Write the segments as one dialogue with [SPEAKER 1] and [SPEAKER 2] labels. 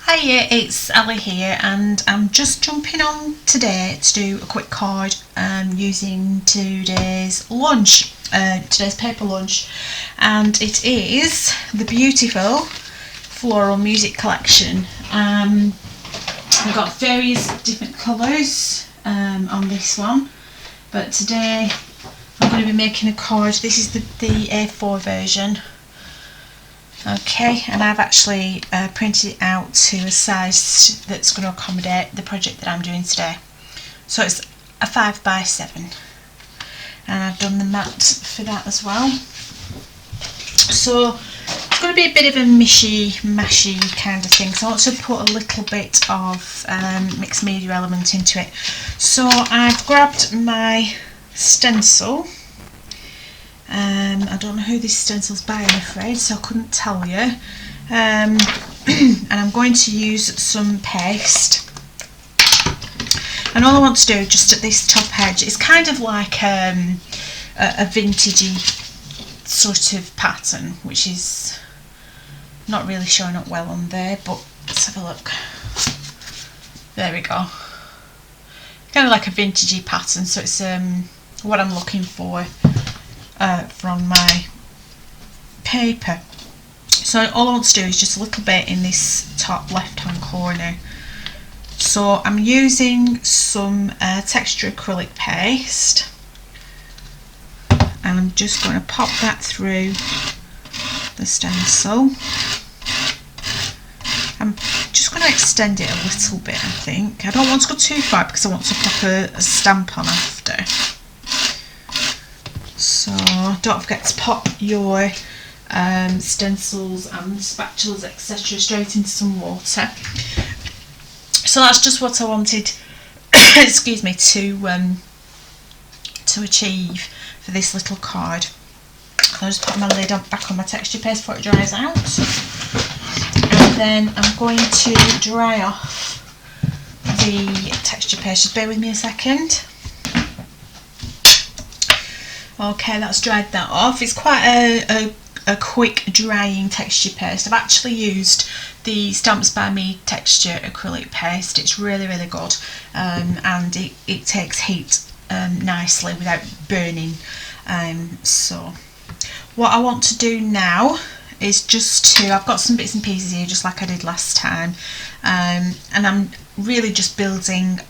[SPEAKER 1] Hiya, it's Ali here, and I'm just jumping on today to do a quick card using today's paper lunch, and it is the beautiful floral music collection. I've got various different colours on this one, but today I'm going to be making a card. This is the A4 version. Okay, and I've actually printed it out to a size that's going to accommodate the project that I'm doing today. So it's a 5x7, and I've done the mat for that as well. So it's going to be a bit of a mishy-mashy kind of thing, so I want to put a little bit of mixed media element into it. So I've grabbed my stencil. I don't know who this stencil's by, I'm afraid, so I couldn't tell you. And I'm going to use some paste. And all I want to do just at this top edge is kind of like a vintagey sort of pattern, which is not really showing up well on there, but let's have a look. There we go. Kind of like a vintagey pattern, so it's what I'm looking for from my paper. So all I want to do is just a little bit in this top left hand corner. So I'm using some texture acrylic paste, and I'm just going to pop that through the stencil. I'm just going to extend it a little bit, I think. I don't want to go too far because I want to pop a stamp on after. So don't forget to pop your stencils and spatulas, etc., straight into some water. So that's just what I wanted excuse me, to achieve for this little card. So I'll just put my lid back on my texture paste before it dries out, and then I'm going to dry off the texture paste. Just bear with me a second. Okay, that's dried that off. It's quite a quick drying texture paste. I've actually used the Stamps by Me texture acrylic paste. It's really good, and it takes heat nicely without burning. So what I want to do now is I've got some bits and pieces here just like I did last time, and I'm really just building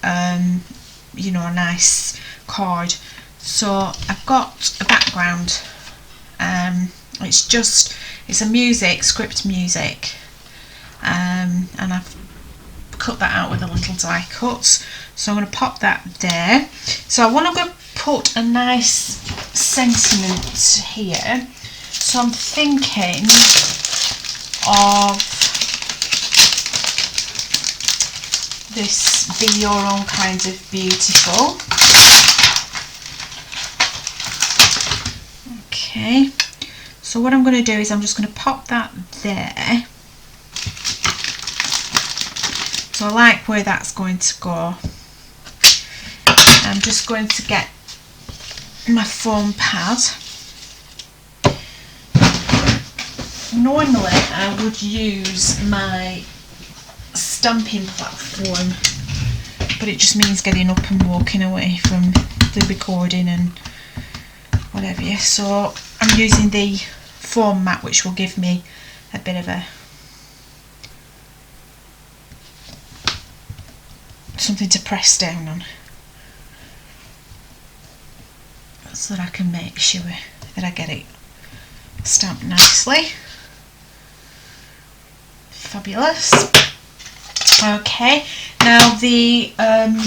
[SPEAKER 1] you know, a nice card. So I've got a background, it's a script music, and I've cut that out with a little die cut, so I'm going to pop that there. So I want to go put a nice sentiment here, so I'm thinking of this Be Your Own Kind of Beautiful. Okay, so what I'm going to do is I'm just going to pop that there. So I like where that's going to go. I'm just going to get my foam pad. Normally I would use my stamping platform, but it just means getting up and walking away from the recording and whatever. So I'm using the foam mat, which will give me a bit of something to press down on, so that I can make sure that I get it stamped nicely. Fabulous. Okay, now the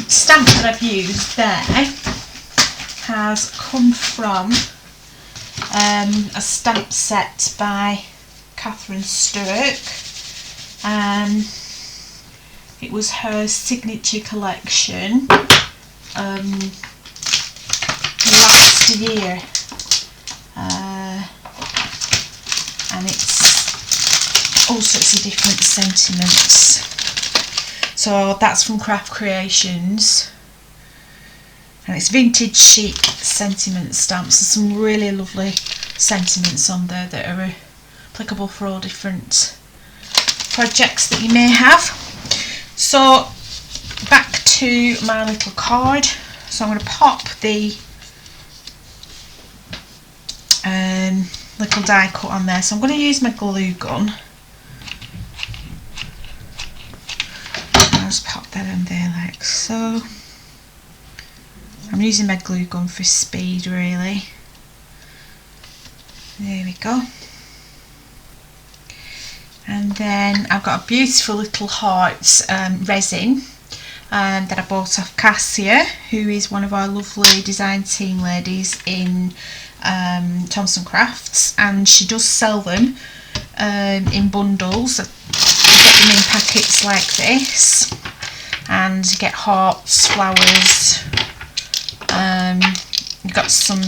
[SPEAKER 1] stamp that I've used there has come from a stamp set by Catherine Sturrock. It was her signature collection last year, and it's all sorts of different sentiments. So that's from Craft Creations, and it's vintage chic sentiment stamps. There's some really lovely sentiments on there that are applicable for all different projects that you may have. So back to my little card. So I'm going to pop the little die cut on there. So I'm going to use my glue gun. I'll just pop that in there like so. I'm using my glue gun for speed really. There we go. And then I've got a beautiful little heart resin that I bought off Cassia, who is one of our lovely design team ladies in Thompson Crafts, and she does sell them in bundles. You get them in packets like this, and you get hearts, flowers. You've got some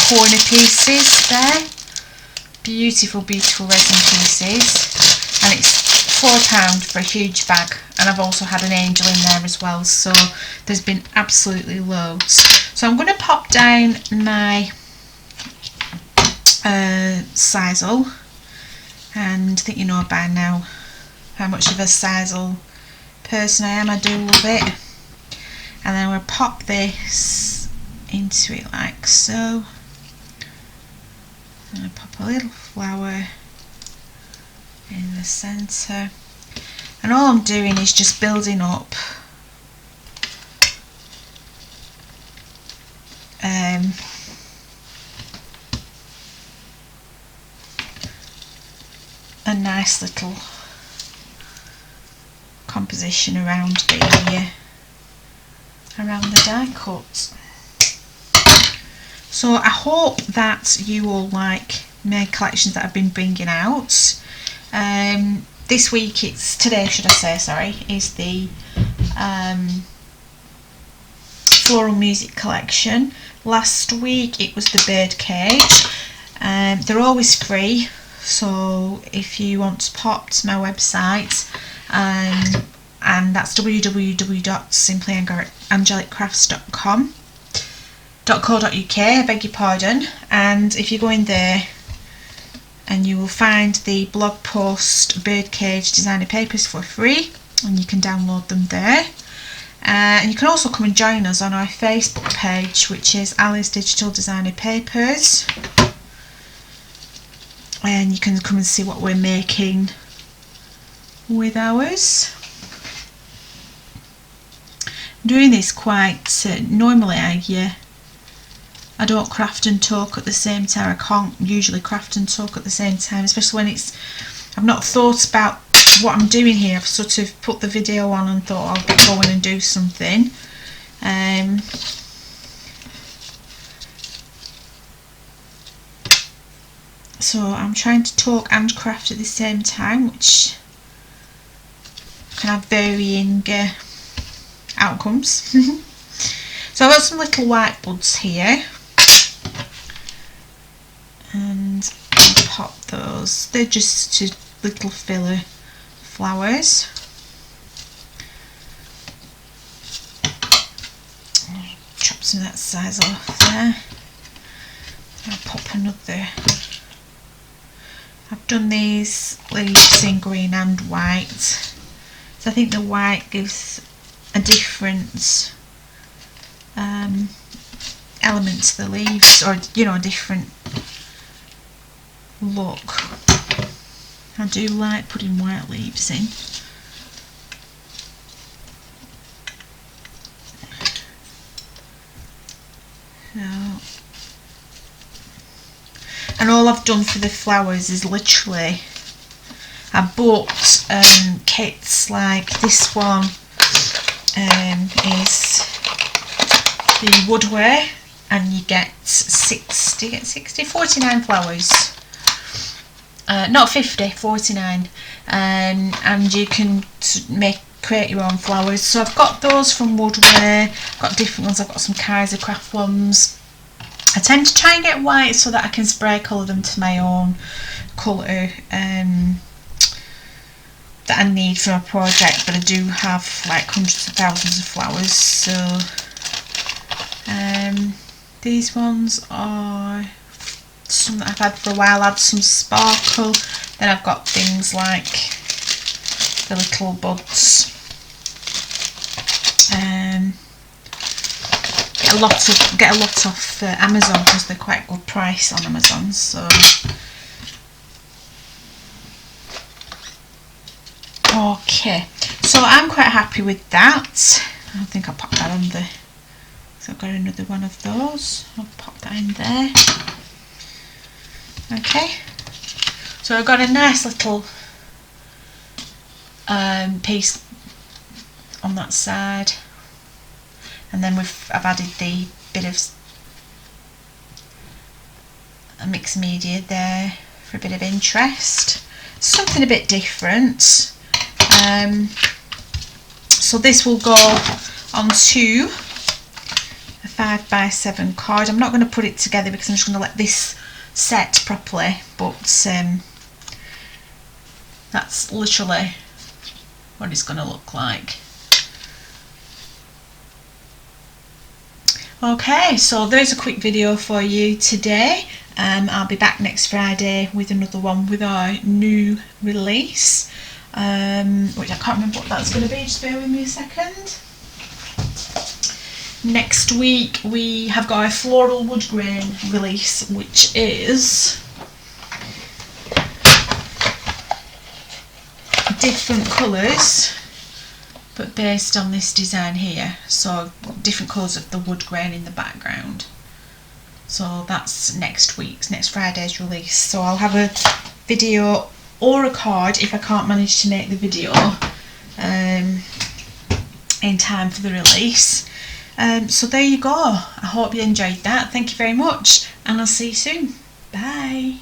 [SPEAKER 1] corner pieces there, beautiful resin pieces, and it's £4 for a huge bag. And I've also had an angel in there as well, so there's been absolutely loads. So I'm going to pop down my sisal, and I think you know by now how much of a sisal person I am. I do love it. And then we'll pop this into it like so. I'm going to pop a little flower in the centre. And all I'm doing is just building up a nice little composition around the die cut. So I hope that you all like my collections that I've been bringing out. This week, today should I say, sorry, is the floral music collection. Last week it was the bird cage. They're always free, so if you want to pop to my website, and that's www.simplyangeliccrafts.co.uk, I beg your pardon, and if you go in there, and you will find the blog post Birdcage Designer Papers for free, and you can download them there. And you can also come and join us on our Facebook page, which is Alice Digital Designer Papers, and you can come and see what we're making with ours. I'm doing this quite normally. I don't craft and talk at the same time. I can't usually craft and talk at the same time, especially when I've not thought about what I'm doing here. I've sort of put the video on and thought I'll go in and do something. So I'm trying to talk and craft at the same time, which can have varying outcomes. So I've got some little white buds here, and I'll pop those. They're just little filler flowers. Chop some of that size off there. I'll pop another. I've done these leaves in green and white, so I think the white gives a different element to the leaves, or a different look. I do like putting white leaves in. And all I've done for the flowers is literally I bought kits like this one. Is the woodware, and you get 49 flowers, not 50, 49, and you can create your own flowers. So I've got those from woodware, got different ones. I've got some Kaiser Craft ones. I tend to try and get white so that I can spray colour them to my own colour that I need for a project, but I do have like hundreds of thousands of flowers. So these ones are some that I've had for a while. I had some sparkle. Then I've got things like the little buds. Get a lot off Amazon because they're quite good price on Amazon. So okay, so I'm quite happy with that. I think I'll pop that on the. So I've got another one of those. I'll pop that in there. Okay, so I've got a nice little piece on that side, and then I've added the bit of a mixed media there for a bit of interest, something a bit different. So this will go onto a 5x7 card. I'm not going to put it together because I'm just going to let this set properly, but that's literally what it's going to look like. Okay, so there's a quick video for you today. I'll be back next Friday with another one with our new release, which I can't remember what that's going to be, just bear with me a second. Next week we have got a floral wood grain release, which is different colours but based on this design here, so different colours of the wood grain in the background. So that's next Friday's release. So I'll have a video or a card if I can't manage to make the video in time for the release. So there you go. I hope you enjoyed that. Thank you very much, and I'll see you soon. Bye.